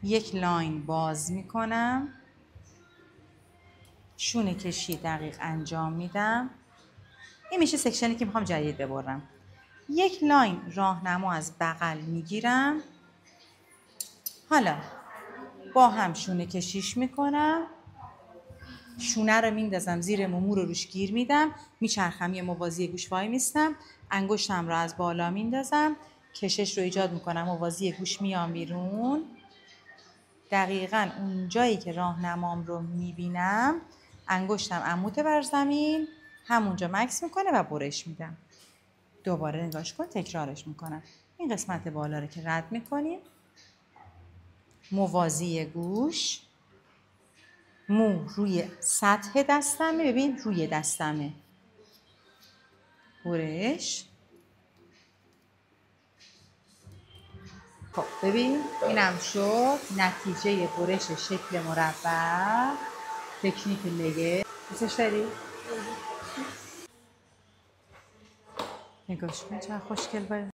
یک لاین باز میکنم، شونه کشی دقیق انجام میدم. این میشه سکشنی که میخوام جدید ببرم. یک لاین راهنما از بغل میگیرم، حالا با هم شونه کشیش میکنم، شونه رو میندازم زیر مومو رو روش گیر میدم، میچرخم یه موازی گوش وای میستم، انگشتم رو از بالا میندازم، کشش رو ایجاد میکنم، موازی گوش میام بیرون، دقیقاً اون جایی که راهنمام رو میبینم انگشتم عمود بر زمین همونجا مکس میکنه و برش میدم. دوباره نگاش کن، تکرارش میکنم. این قسمت بالا رو که رد میکنیم، موازی گوش، مو روی سطح دستمه، ببین روی دستمه، برش. خب ببین اینم شد نتیجه برش شکل مربع، تکنیک لگه. دوستش داری؟ نگاش کن چقدر خوشگل باید.